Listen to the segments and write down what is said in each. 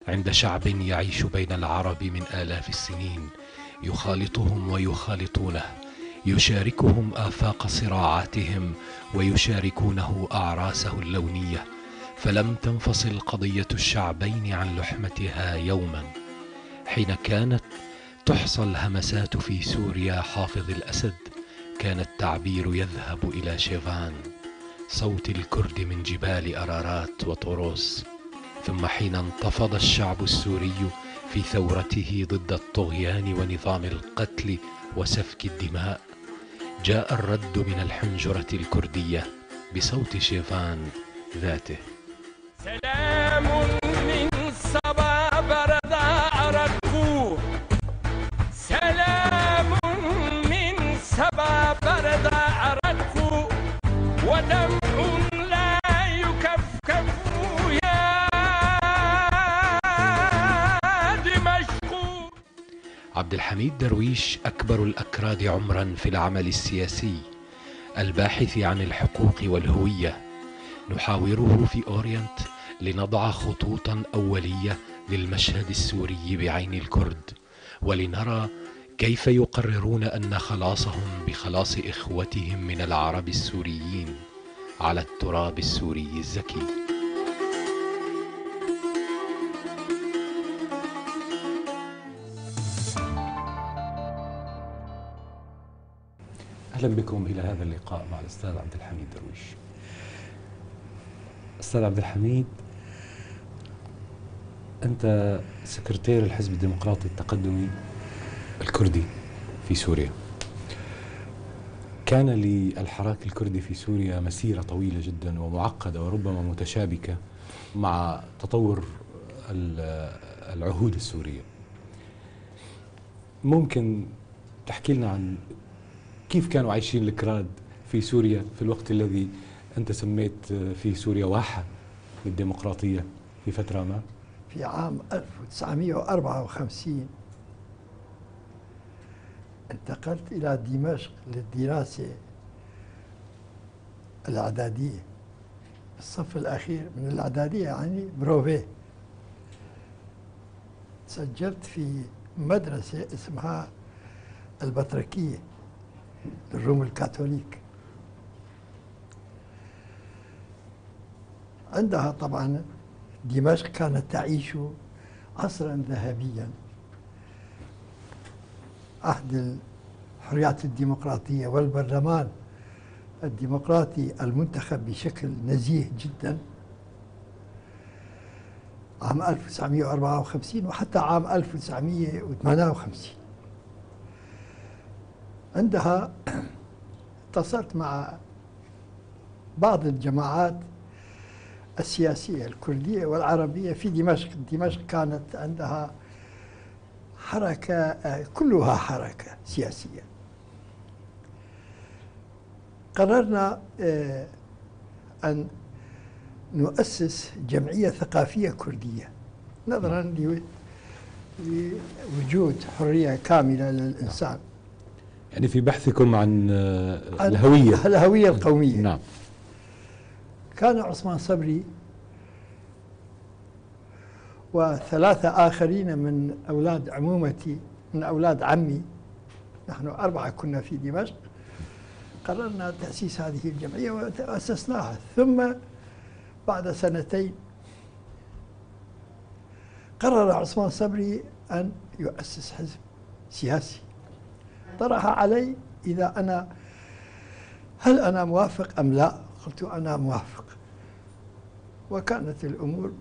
عند شعب يعيش بين العرب من آلاف السنين، يخالطهم ويخالطونه، يشاركهم آفاق صراعاتهم ويشاركونه أعراسه اللونية. فلم تنفصل قضية الشعبين عن لحمتها يوما. حين كانت تحصى الهمسات في سوريا حافظ الأسد، كان التعبير يذهب إلى شيفان، صوت الكرد من جبال أرارات وطروس. ثم حين انتفض الشعب السوري في ثورته ضد الطغيان ونظام القتل وسفك الدماء، جاء الرد من الحنجرة الكردية بصوت شيفان ذاته. سلام من صبا بردا أردفو، سلام من صبا بردا أردفو، ودمع لا يكفكف يا دمشق. عبد الحميد درويش أكبر الأكراد عمرا في العمل السياسي، الباحث عن الحقوق والهوية. نحاوره في أورينت لنضع خطوطا أولية للمشهد السوري بعين الكرد، ولنرى كيف يقررون أن خلاصهم بخلاص إخوتهم من العرب السوريين على التراب السوري الزكي. أهلا بكم إلى هذا اللقاء مع الأستاذ عبد الحميد درويش. أستاذ عبد الحميد، أنت سكرتير الحزب الديمقراطي التقدمي الكردي في سوريا. كان للحراك الكردي في سوريا مسيرة طويلة جدا ومعقدة وربما متشابكة مع تطور العهود السورية. ممكن تحكي لنا عن كيف كانوا عايشين الكراد في سوريا في الوقت الذي أنت سميت في سوريا واحة للديمقراطية في فترة ما؟ في عام 1954 انتقلت إلى دمشق للدراسة الإعدادية، الصف الأخير من الإعدادية يعني بروفي. سجلت في مدرسة اسمها البطركية للروم الكاثوليك. عندها طبعا دمشق كانت تعيش عصرا ذهبيا، عهد الحريات الديمقراطية والبرلمان الديمقراطي المنتخب بشكل نزيه جدا عام 1954 وحتى عام 1958. عندها اتصلت مع بعض الجماعات السياسية الكردية والعربية في دمشق. دمشق كانت عندها حركة، كلها حركة سياسية. قررنا أن نؤسس جمعية ثقافية كردية نظرا لوجود حرية كاملة للإنسان، يعني في بحثكم عن الهوية القومية. نعم. كان عثمان صبري وثلاثة آخرين من أولاد عمومتي، من أولاد عمي، نحن 4 كنا في دمشق. قررنا تأسيس هذه الجمعية وأسسناها. ثم بعد 2 قرر عثمان صبري أن يؤسس حزب سياسي. طرح علي هل أنا موافق أم لا؟ قلت أنا موافق. وكانت الأمور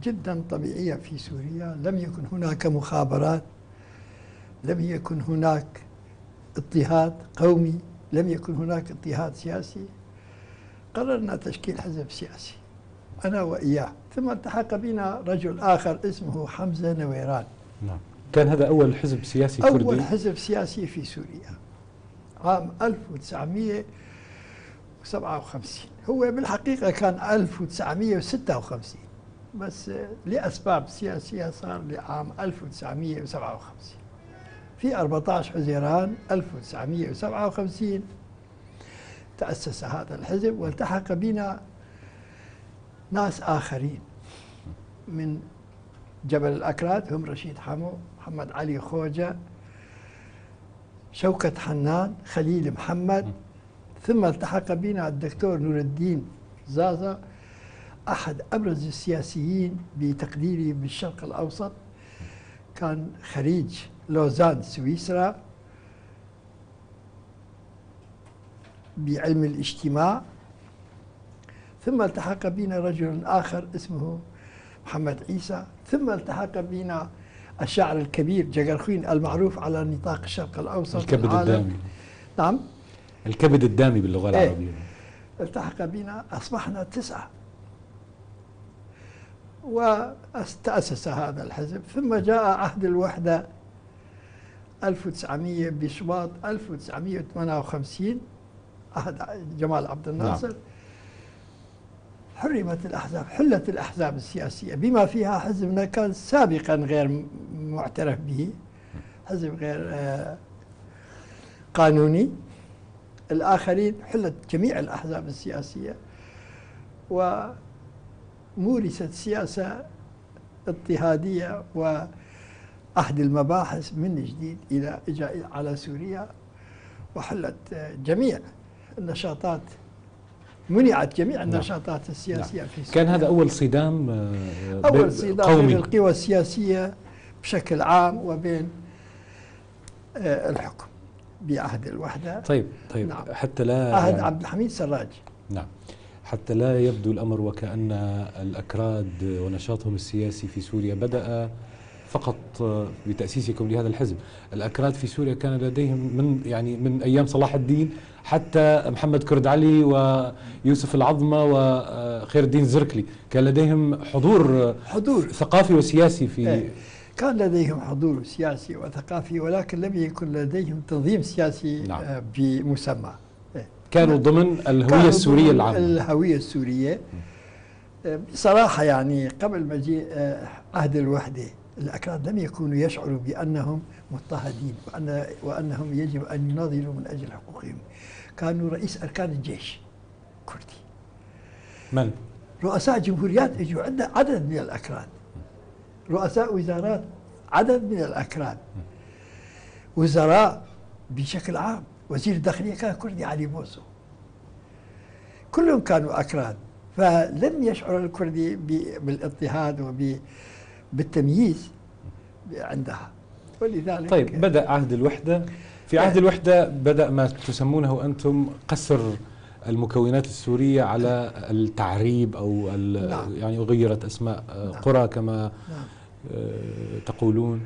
جدا طبيعية في سوريا، لم يكن هناك مخابرات، لم يكن هناك اضطهاد قومي، لم يكن هناك اضطهاد سياسي. قررنا تشكيل حزب سياسي أنا وإياه. ثم التحق بنا رجل آخر اسمه حمزة نويران. نعم. كان هذا أول حزب سياسي كردي؟ أول حزب سياسي في سوريا عام 1957. هو بالحقيقة كان 1956 بس لأسباب سياسية صار لعام 1957. في 14 حزيران 1957 تأسس هذا الحزب، والتحق بنا ناس آخرين من جبل الأكراد هم رشيد حمو، محمد علي خوجة، شوكت حنان، خليل محمد. ثم التحق بنا الدكتور نور الدين زازا، أحد أبرز السياسيين بتقديري بالشرق الأوسط، كان خريج لوزان سويسرا بعلم الاجتماع. ثم التحق بنا رجل آخر اسمه محمد عيسى. ثم التحق بنا الشاعر الكبير جقرخوين المعروف على نطاق الشرق الأوسط الكبد والعالم. الدامي. نعم، الكبد الدامي باللغة العربية. التحق بنا، أصبحنا 9 وتأسس هذا الحزب. ثم جاء عهد الوحدة 1900 بشباط 1958، عهد جمال عبد الناصر. حرمت الأحزاب، حلت الأحزاب السياسية بما فيها حزبنا كان سابقا غير معترف به، حزب غير قانوني. الآخرين حلت جميع الأحزاب السياسية ومورست سياسة اضطهادية وأحد المباحث من جديد إلى إجاء على سوريا، وحلت جميع النشاطات، منعت جميع النشاطات السياسية في سوريا. كان هذا أول صدام أول صدام قومي بين القوى السياسية بشكل عام وبين الحكم بعهد الوحدة. طيب نعم. حتى لا عهد يعني عبد الحميد سراج. نعم، حتى لا يبدو الأمر وكأن الأكراد ونشاطهم السياسي في سوريا بدأ فقط بتأسيسكم لهذا الحزب. الأكراد في سوريا كان لديهم من أيام صلاح الدين حتى محمد كرد علي ويوسف العظمة وخير الدين الزركلي، كان لديهم حضور ثقافي وسياسي في كان لديهم حضور سياسي وثقافي، ولكن لم يكن لديهم تنظيم سياسي نعم. بمسمى. كانوا ضمن الهوية السورية العامة. الهوية السورية بصراحة، يعني قبل مجيء عهد الوحدة الأكراد لم يكونوا يشعروا بأنهم مضطهدين وأنهم يجب أن يناضلوا من أجل حقوقهم. كانوا رئيس أركان الجيش كردي، من؟ رؤساء جمهوريات اجوا عندنا عدد من الأكراد، رؤساء وزارات عدد من الأكراد، وزراء بشكل عام، وزير الداخلية كان كردي علي بوسو، كلهم كانوا أكراد. فلم يشعر الكردي بالاضطهاد وبالتمييز عندها، ولذلك طيب بدأ عهد الوحدة. في عهد الوحدة بدأ ما تسمونه أنتم قسر المكونات السورية على التعريب أو نعم. يعني غيرت أسماء قرى كما تقولون،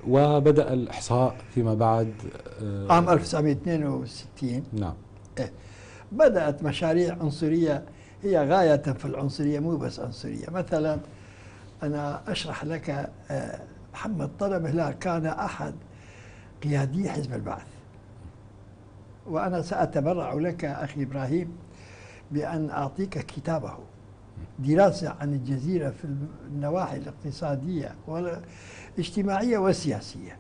وبدأ الإحصاء فيما بعد عام 1962. نعم. بدأت مشاريع عنصرية هي غاية في العنصرية، مو بس عنصرية. مثلا أنا أشرح لك، محمد طلب هلال كان أحد قيادي حزب البعث، وأنا سأتبرع لك أخي إبراهيم بأن أعطيك كتابه، دراسة عن الجزيرة في النواحي الاقتصادية والاجتماعية والسياسية.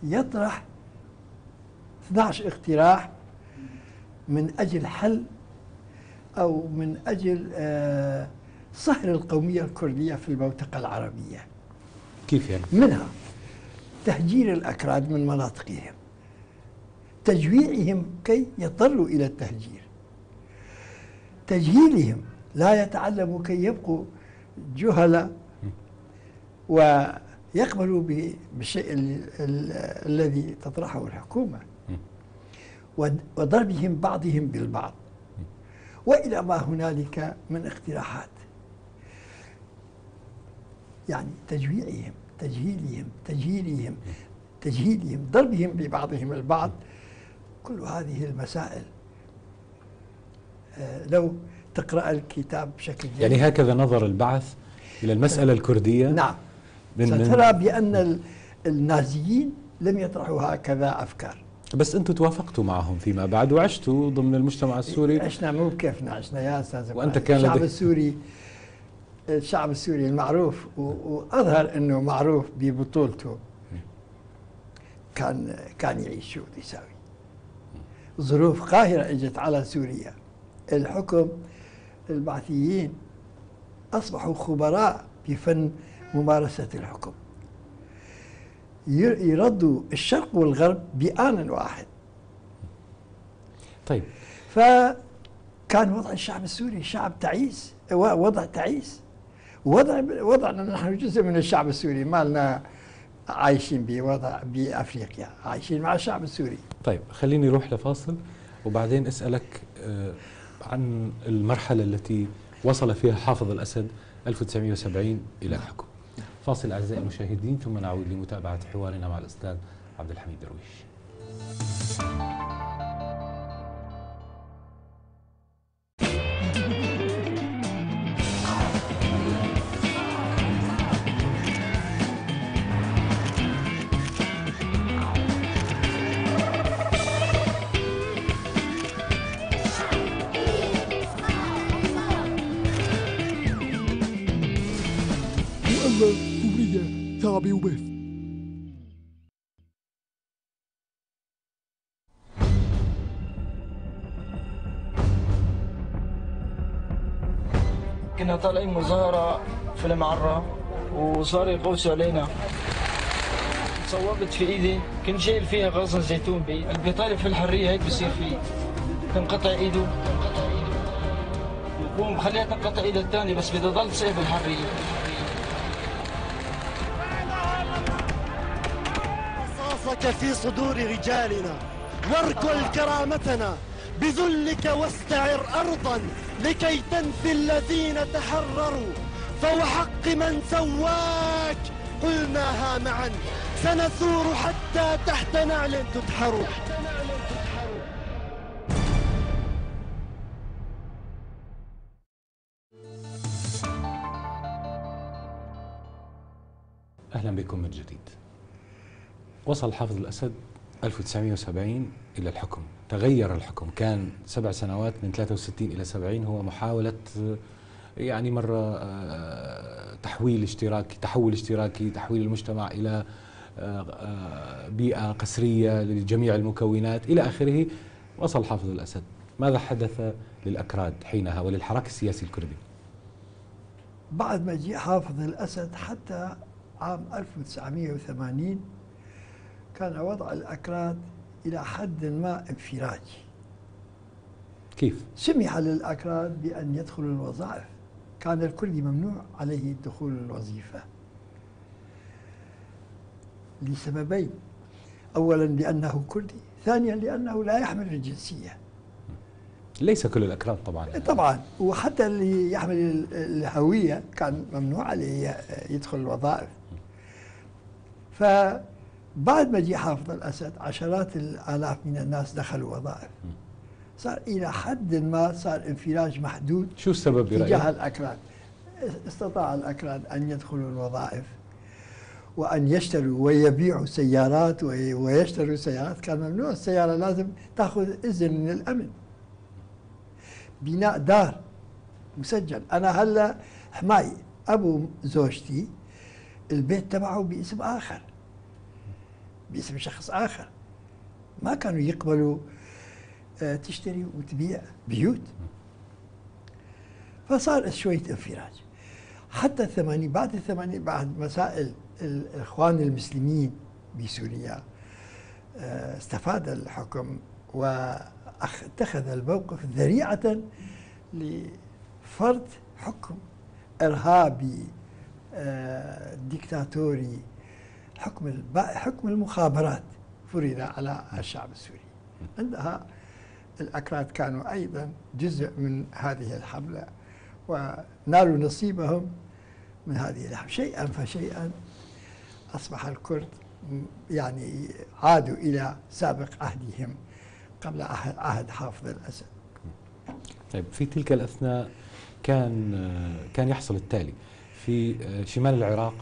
يطرح 12 اقتراح من أجل حل أو من أجل صهر القومية الكردية في المنطقة العربية. كيف يعني؟ منها تهجير الأكراد من مناطقهم، تجويعهم كي يضطروا إلى التهجير، تجهيلهم لا يتعلموا كي يبقوا جهلاء ويقبلوا بالشيء الذي تطرحه الحكومة، وضربهم بعضهم بالبعض، وإلى ما هنالك من اقتراحات. يعني تجويعهم، تجهيلهم، ضربهم ببعضهم البعض. كل هذه المسائل لو تقرأ الكتاب بشكل جيد. يعني هكذا نظر البعث إلى المسألة الكردية. نعم. سترى بأن النازيين لم يطرحوا هكذا أفكار. بس أنتم توافقتوا معهم فيما بعد وعشتوا ضمن المجتمع السوري. عشنا مو بكيفنا، عشنا يا أستاذ. وأنت كان الشعب السوري المعروف وأظهر أنه معروف ببطولته كان يعيش شو بده يساوي. ظروف قاهرة اجت على سوريا، الحكم، البعثيين أصبحوا خبراء بفن ممارسة الحكم، يردوا الشرق والغرب بآن واحد. طيب، فكان وضع الشعب السوري شعب تعيس، وضع تعيس. وضعنا نحن جزء من الشعب السوري، ما لنا عايشين بوضع بأفريقيا، عايشين مع الشعب السوري. طيب خليني نروح لفاصل وبعدين أسألك عن المرحلة التي وصل فيها حافظ الأسد 1970 إلى الحكم. فاصل أعزائي المشاهدين، ثم نعود لمتابعة حوارنا مع الأستاذ عبد الحميد درويش. كوريا شعبي وبس. كنا طالعين مظاهرة في المعرة وصار يقوسوا علينا. صوبت في ايدي، كنت شايل فيها غصن زيتون بايدي، اللي بيطالب في الحرية هيك بصير فيه، تنقطع ايده يقوم خليها تنقطع ايده الثانية، بس بدها تضل تصير بالحرية. رصاصك في صدور رجالنا، واركل كرامتنا بذلك واستعر أرضا لكي تنفي الذين تحرروا، فوحق من سواك قلناها معا، سنثور حتى تحت نعل تدحر. أهلا بكم من جديد. وصل حافظ الأسد 1970 إلى الحكم، تغير الحكم، كان 7 سنوات من 63 إلى 70 هو محاولة يعني مرة تحويل اشتراكي، تحويل المجتمع إلى بيئة قسرية لجميع المكونات إلى آخره. وصل حافظ الأسد، ماذا حدث للأكراد حينها وللحراك السياسي الكردي؟ بعد مجيء حافظ الأسد حتى عام 1980 كان وضع الأكراد إلى حد ما انفراجي. كيف؟ سمح للأكراد بأن يدخلوا الوظائف، كان الكردي ممنوع عليه الدخول الوظيفة لسببين: أولا لأنه كردي، ثانيا لأنه لا يحمل الجنسية. ليس كل الأكراد طبعا، وحتى اللي يحمل الهوية كان ممنوع عليه يدخل الوظائف. فبعد مجيء حافظ الأسد عشرات الآلاف من الناس دخلوا وظائف، صار إلى حد ما صار انفراج محدود. شو السبب برأيك؟ تجاه الأكراد. استطاع الأكراد أن يدخلوا الوظائف وأن يشتروا ويبيعوا سيارات ويشتروا سيارات. كان ممنوع السيارة، لازم تأخذ إذن من الأمن. بناء دار مسجل. أنا هلا حماي أبو زوجتي البيت تبعه باسم آخر، باسم شخص آخر. ما كانوا يقبلوا تشتري وتبيع بيوت. فصار شوية انفراج حتى ال80. بعد ال80، بعد مسائل الإخوان المسلمين بسوريا، استفاد الحكم واتخذ الموقف ذريعة لفرض حكم إرهابي ديكتاتوري. حكم المخابرات فرض على الشعب السوري. عندها الأكراد كانوا أيضا جزء من هذه الحملة ونالوا نصيبهم من هذه الحملة. شيئا فشيئا أصبح الكرد يعني عادوا إلى سابق عهدهم قبل عهد حافظ الأسد. طيب، في تلك الأثناء كان يحصل التالي: في شمال العراق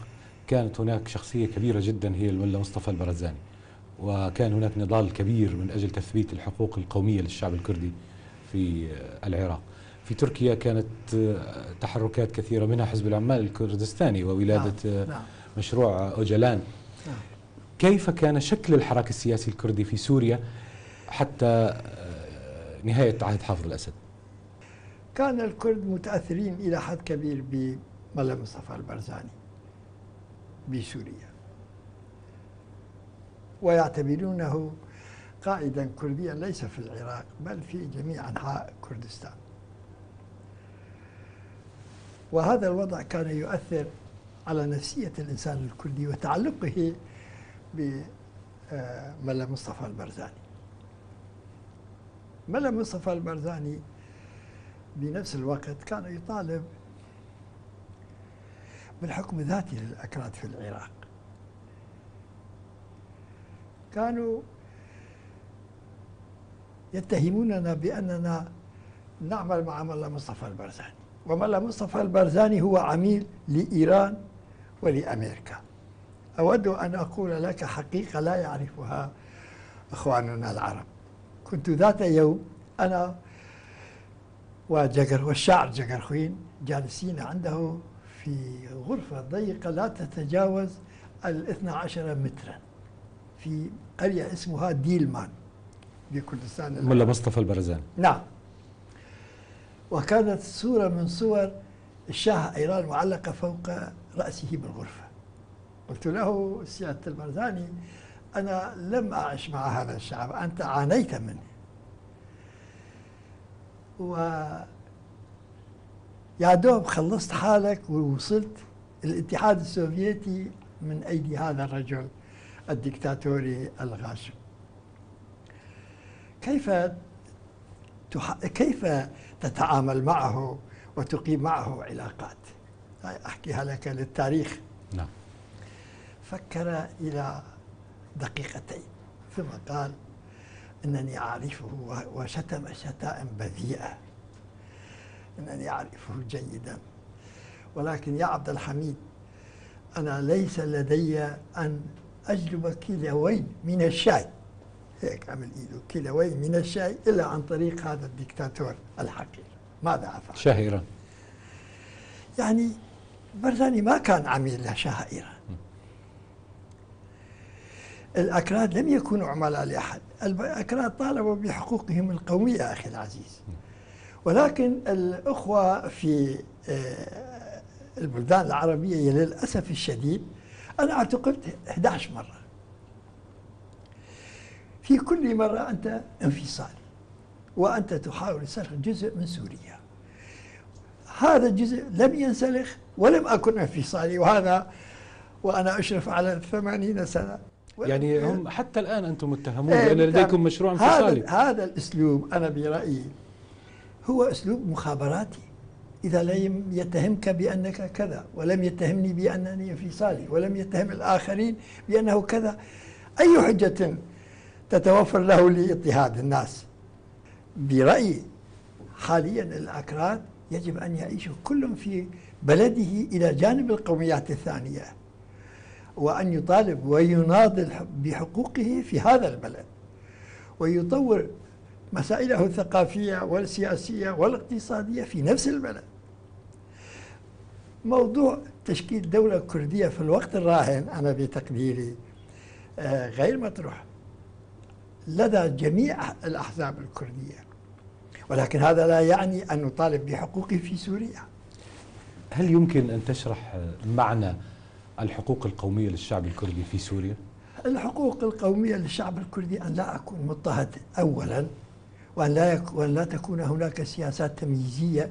كانت هناك شخصية كبيرة جدا هي الملا مصطفى البرزاني، وكان هناك نضال كبير من أجل تثبيت الحقوق القومية للشعب الكردي في العراق. في تركيا كانت تحركات كثيرة، منها حزب العمال الكردستاني وولادة مشروع أوجلان. كيف كان شكل الحراك السياسي الكردي في سوريا حتى نهاية عهد حافظ الأسد؟ كان الكرد متأثرين إلى حد كبير ملا مصطفى البرزاني بسوريا، ويعتبرونه قائدا كرديا ليس في العراق بل في جميع أنحاء كردستان. وهذا الوضع كان يؤثر على نفسية الإنسان الكردي وتعلقه بملا مصطفى البرزاني. ملا مصطفى البرزاني بنفس الوقت كان يطالب بالحكم الذاتي للأكراد في العراق. كانوا يتهموننا بأننا نعمل مع ملا مصطفى البرزاني، وملا مصطفى البرزاني هو عميل لإيران ولأمريكا. أود أن أقول لك حقيقة لا يعرفها إخواننا العرب. كنت ذات يوم أنا والشاعر جقرخوين جالسين عنده في غرفة ضيقة لا تتجاوز 12 مترا في قرية اسمها ديلمان بكردستان. ملا مصطفى البرزاني. نعم. وكانت صورة من صور الشاه إيران معلقة فوق رأسه بالغرفة. قلت له سيادة البرزاني أنا لم أعش مع هذا الشعب، أنت عانيت منه، يا دوب خلصت حالك ووصلت الاتحاد السوفيتي من أيدي هذا الرجل الدكتاتوري الغاشم. كيف تتعامل معه وتقيم معه علاقات؟ أحكيها لك للتاريخ. نعم. فكر إلى دقيقتين ثم قال إنني أعرفه، وشتم شتائم بذيئة، إنني أعرفه جيدا، ولكن يا عبد الحميد أنا ليس لدي أن أجلب كيلوين من الشاي، هيك عمل إيده، كيلوين من الشاي إلا عن طريق هذا الدكتاتور الحقير. ماذا أفعل؟ شاه إيران. يعني برزاني ما كان عميل لشاه إيران. الأكراد لم يكونوا عملاء لأحد، الأكراد طالبوا بحقوقهم القومية أخي العزيز، ولكن الأخوة في البلدان العربية للأسف الشديد أنا اعتقلت 11 مرة، في كل مرة أنت انفصالي وأنت تحاول سلخ جزء من سوريا. هذا الجزء لم ينسلخ ولم أكن انفصالي، وأنا أشرف على 80 سنة. يعني هم حتى الآن أنتم متهمون بأن لديكم مشروع انفصالي. هذا الأسلوب أنا برأيي هو أسلوب مخابراتي. إذا لم يتهمك بأنك كذا، ولم يتهمني بأنني انفصالي، ولم يتهم الآخرين بأنه كذا، أي حجة تتوفر له لاضطهاد الناس؟ برأيي حاليا الأكراد يجب أن يعيشوا كل في بلده إلى جانب القوميات الثانية، وأن يطالب ويناضل بحقوقه في هذا البلد، ويطور مسائله الثقافية والسياسية والاقتصادية في نفس البلد. موضوع تشكيل دولة كردية في الوقت الراهن أنا بتقديري غير مطروح لدى جميع الأحزاب الكردية، ولكن هذا لا يعني أن نطالب بحقوقه في سوريا. هل يمكن أن تشرح معنى الحقوق القومية للشعب الكردي في سوريا؟ الحقوق القومية للشعب الكردي أن لا أكون مضطهد أولا، وأن لا تكون هناك سياسات تمييزية.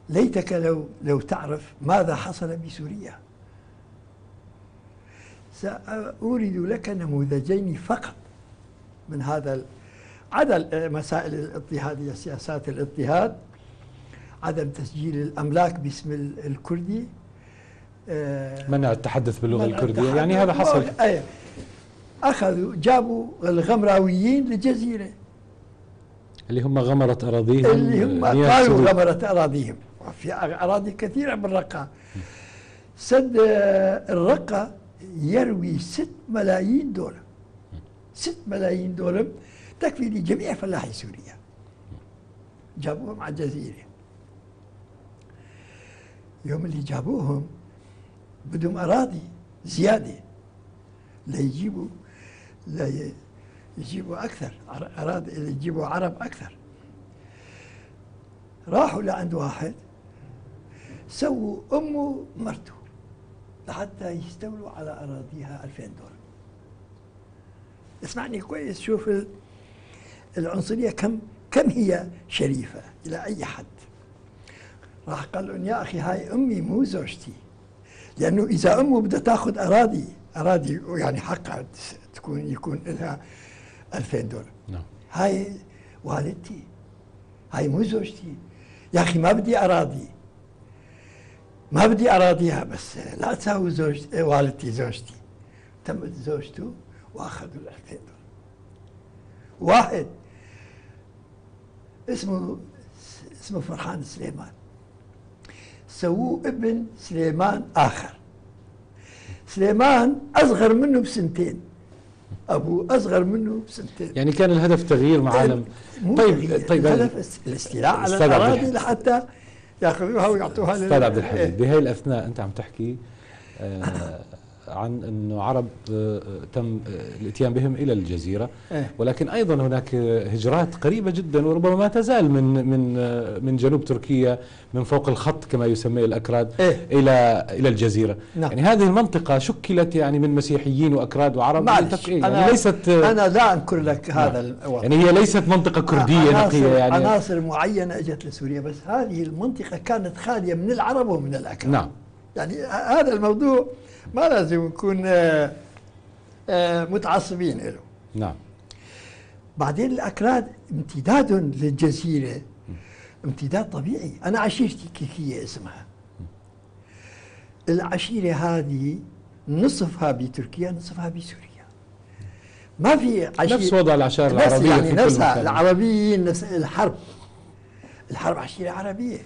ليتك لو تعرف ماذا حصل بسوريا. سأورد لك نموذجين فقط من هذا عدا مسائل الاضطهادية، سياسات الاضطهاد، عدم تسجيل الأملاك باسم الكردي، منع التحدث باللغة الكردية، يعني هذا حصل. جابوا الغمراويين للجزيرة اللي هم غمرت أراضيهم، اللي هم قالوا غمرت أراضيهم، وفي أراضي كثيرة بالرقة. سد الرقة يروي 6 ملايين دولار، 6 ملايين دولار تكفي لجميع فلاحي سوريا. جابوهم على الجزيرة. يوم اللي جابوهم بدهم أراضي زيادة ليجيبوا أكثر أراضي، اللي يجيبوا عرب أكثر. راحوا لعند واحد سووا أمه مرته لحتى يستولوا على أراضيها 2000 دولار. اسمعني كويس، شوف العنصرية كم هي شريفة إلى أي حد. راح قال لهم يا أخي هاي أمي مو زوجتي، لأنه إذا أمه بدها تأخذ أراضي يعني حقها يكون لها 2000 دولار. نعم. هاي والدتي، هاي مو زوجتي. يا أخي ما بدي أراضي، ما بدي أراضيها، بس لا تساوي زوجتي والدتي زوجتي. تمت زوجته وأخذوا 2000 دولار. واحد اسمه فرحان سليمان، سووه ابن سليمان آخر. سليمان أصغر منه بسنتين، أبوه أصغر منه بسنتين. يعني كان الهدف تغيير معالم. طيب الهدف الاستيلاء على الأراضي لحتى ياخذوها ويعطوها أستاذ عبد الحميد، بهي الأثناء أنت عم تحكي عن أنه عرب تم الاتيان بهم إلى الجزيرة، ولكن أيضا هناك هجرات قريبة جدا وربما ما تزال من جنوب تركيا، من فوق الخط كما يسميه الأكراد، إلى الجزيرة. نعم. يعني هذه المنطقة شكلت يعني من مسيحيين وأكراد وعرب. يعني ليست، أنا لا أنكر لك هذا الوضع. يعني هي ليست منطقة كردية نقية، يعني عناصر معينة أجت لسوريا، بس هذه المنطقة كانت خالية من العرب ومن الأكراد. نعم. يعني هذا الموضوع ما لازم نكون متعصبين له. نعم. بعدين الأكراد امتداد للجزيرة، امتداد طبيعي. أنا عشيرتي كيكية اسمها. العشيرة هذه نصفها بتركيا نصفها بسوريا. ما في عشيرة نفس وضع العشائر العربية يعني في كل نفسها مكان. العربيين نفس الحرب عشيرة عربية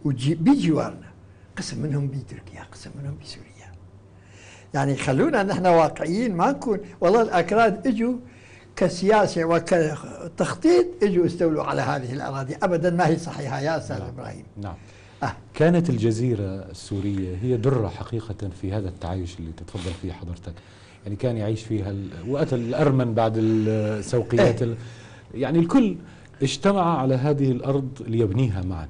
بجوارنا، قسم منهم بتركيا قسم منهم بسوريا. يعني خلونا نحن واقعيين، ما نكون والله الأكراد اجوا كسياسة وكتخطيط اجوا استولوا على هذه الأراضي، أبدا ما هي صحيحة يا أستاذ إبراهيم. نعم. كانت الجزيرة السورية هي درة حقيقة في هذا التعايش اللي تتفضل فيه حضرتك. يعني كان يعيش فيها وقت الأرمن بعد السوقيات يعني الكل اجتمع على هذه الأرض ليبنيها معا.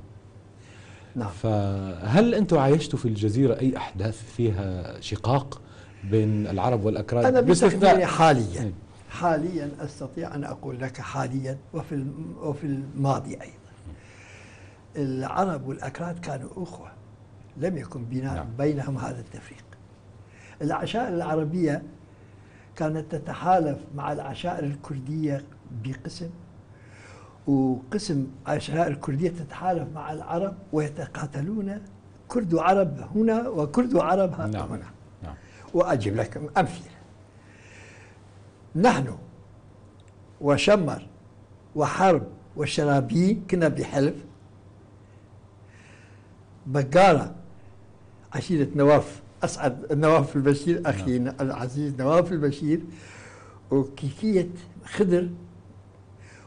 نعم. فهل أنتم عايشتوا في الجزيرة أي أحداث فيها شقاق بين العرب والأكراد؟ أنا بتخبرني حاليا أستطيع أن أقول لك حاليا وفي الماضي أيضا العرب والأكراد كانوا أخوة، لم يكن بينهم هذا التفريق. العشائر العربية كانت تتحالف مع العشائر الكردية بقسم، وقسم عشائر الكردية تتحالف مع العرب ويتقاتلون، كرد وعرب هنا وكرد وعرب هنا. نعم. وأجيب لكم أمثلة. نحن وشمر وحرب والشرابين كنا بحلف. بقارة عشيرة نواف أسعد نواف البشير أخي العزيز نواف البشير، وكيكية خضر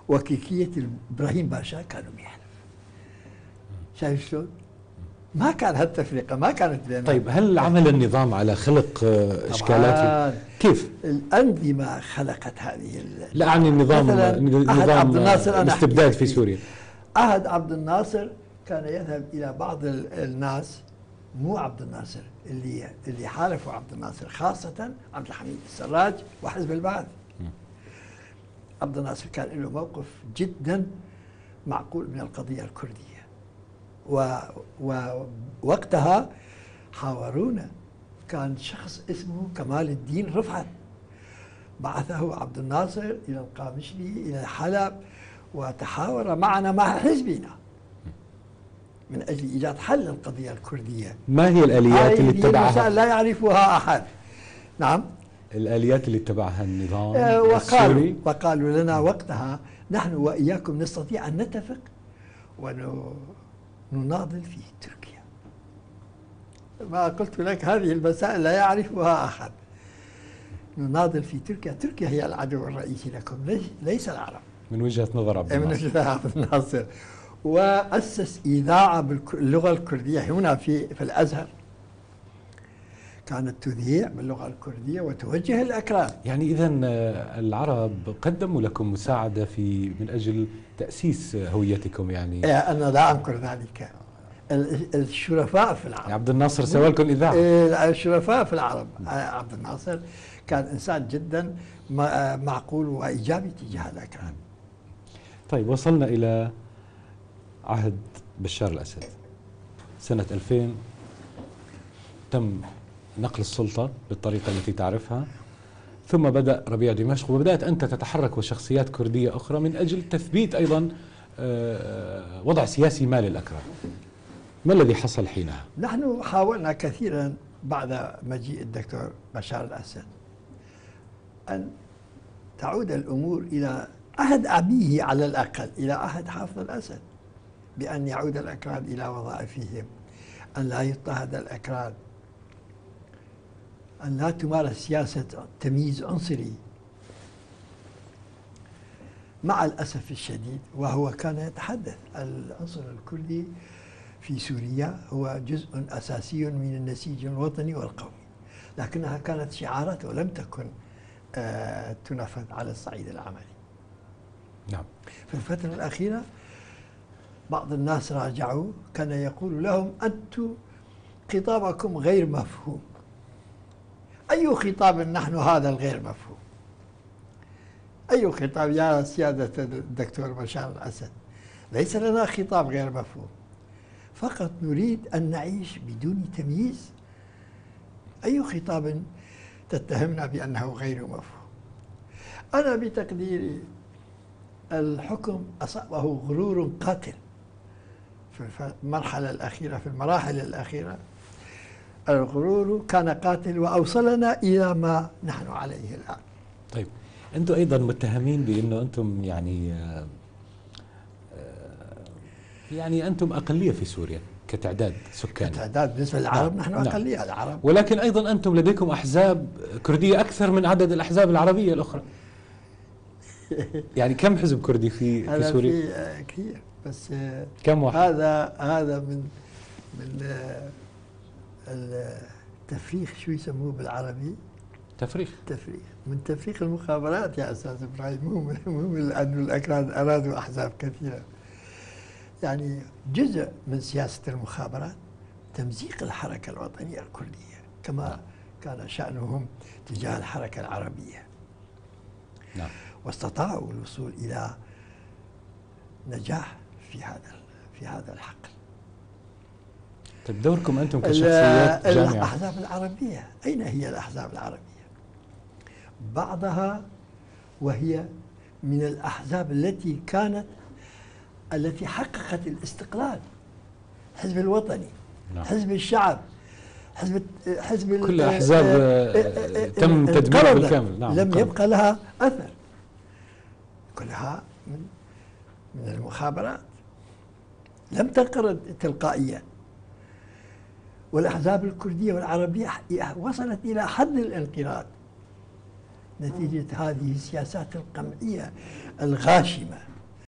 وكيكية إبراهيم باشا كانوا بيحلف. شايف شلون؟ ما كان هالتفرقة، ما كانت بينهم. طيب هل عمل النظام على خلق إشكالات؟ كيف؟ الأنظمة خلقت هذه لا عن النظام، عبد الناصر الاستبداد في سوريا. عهد عبد الناصر كان يذهب إلى بعض الناس، مو عبد الناصر اللي حالفوا عبد الناصر، خاصة عبد الحميد السراج وحزب البعث. عبد الناصر كان له موقف جدا معقول من القضية الكردية، ووقتها حاورونا. كان شخص اسمه كمال الدين رفعت، بعثه عبد الناصر إلى القامشلي إلى حلب، وتحاور معنا مع حزبنا من أجل إيجاد حل القضية الكردية. ما هي الآليات اللي اتبعها؟ لا يعرفها أحد. نعم. الآليات اللي اتبعها النظام السوري؟ وقالوا لنا وقتها نحن وإياكم نستطيع أن نتفق ونناضل في تركيا. ما قلت لك هذه المسائل لا يعرفها أحد. نناضل في تركيا، تركيا هي العدو الرئيسي لكم ليس العرب من وجهة نظر عبد الناصر. من وجهة عبد الناصر. وأسس إذاعة باللغة الكردية هنا في الأزهر، كانت تذيع باللغة الكردية وتوجه الأكراد. يعني إذا العرب قدموا لكم مساعدة من أجل تأسيس هويتكم يعني؟ أنا لا أنكر ذلك، الشرفاء في العرب. عبد الناصر سوى لكم إذاعة. الشرفاء في العرب. عبد الناصر كان إنسان جدا معقول وإيجابي تجاه الأكراد. طيب وصلنا إلى عهد بشار الأسد سنة 2000، تم نقل السلطة بالطريقة التي تعرفها، ثم بدأ ربيع دمشق، وبدأت أنت تتحرك وشخصيات كردية أخرى من أجل تثبيت أيضا وضع سياسي ما للأكراد. ما الذي حصل حينها؟ نحن حاولنا كثيرا بعد مجيء الدكتور بشار الأسد أن تعود الأمور إلى عهد أبيه على الأقل، إلى عهد حافظ الأسد، بأن يعود الأكراد إلى وظائفهم، أن لا يضطهد الأكراد، أن لا تمارس سياسة تمييز عنصري. مع الأسف الشديد، وهو كان يتحدث العنصر الكردي في سوريا هو جزء أساسي من النسيج الوطني والقومي، لكنها كانت شعارات ولم تكن تنفذ على الصعيد العملي. نعم. في الفترة الأخيرة بعض الناس راجعوا، كان يقول لهم أنتم خطابكم غير مفهوم. أي خطاب نحن هذا الغير مفهوم؟ أي خطاب يا سيادة الدكتور بشار الأسد؟ ليس لنا خطاب غير مفهوم، فقط نريد أن نعيش بدون تمييز. أي خطاب تتهمنا بأنه غير مفهوم؟ أنا بتقديري الحكم أصابه غرور قاتل في المرحلة الأخيرة، في المراحل الأخيرة الغرور كان قاتل وأوصلنا إلى ما نحن عليه الآن. طيب أنتم أيضا متهمين بأنه أنتم يعني أنتم أقلية في سوريا كتعداد سكاني. كتعداد بالنسبة للعرب نحن أقلية العرب، ولكن أيضا أنتم لديكم أحزاب كردية أكثر من عدد الأحزاب العربية الأخرى. يعني كم حزب كردي في سوريا؟ في كثير، بس كم واحد؟ هذا من التفريغ، شو يسموه بالعربي؟ تفريغ من تفريغ المخابرات يا أستاذ إبراهيم، مو من أن الأكراد أرادوا أحزاب كثيرة. يعني جزء من سياسة المخابرات تمزيق الحركة الوطنية الكردية كما كان شأنهم تجاه الحركة العربية. نعم. واستطاعوا الوصول إلى في هذا الحقل. طيب دوركم أنتم كشخصيات جامعة؟ الأحزاب العربية، أين هي الأحزاب العربية؟ بعضها وهي من الأحزاب التي حققت الاستقلال. الحزب الوطني، نعم. حزب الشعب، حزب كل أحزاب تم تدميرها بالكامل. نعم. لم يبقى لها أثر، كلها من المخابرات، لم تنقرض تلقائيا. والأحزاب الكردية والعربية وصلت إلى حد الانقراض نتيجة هذه السياسات القمعية الغاشمة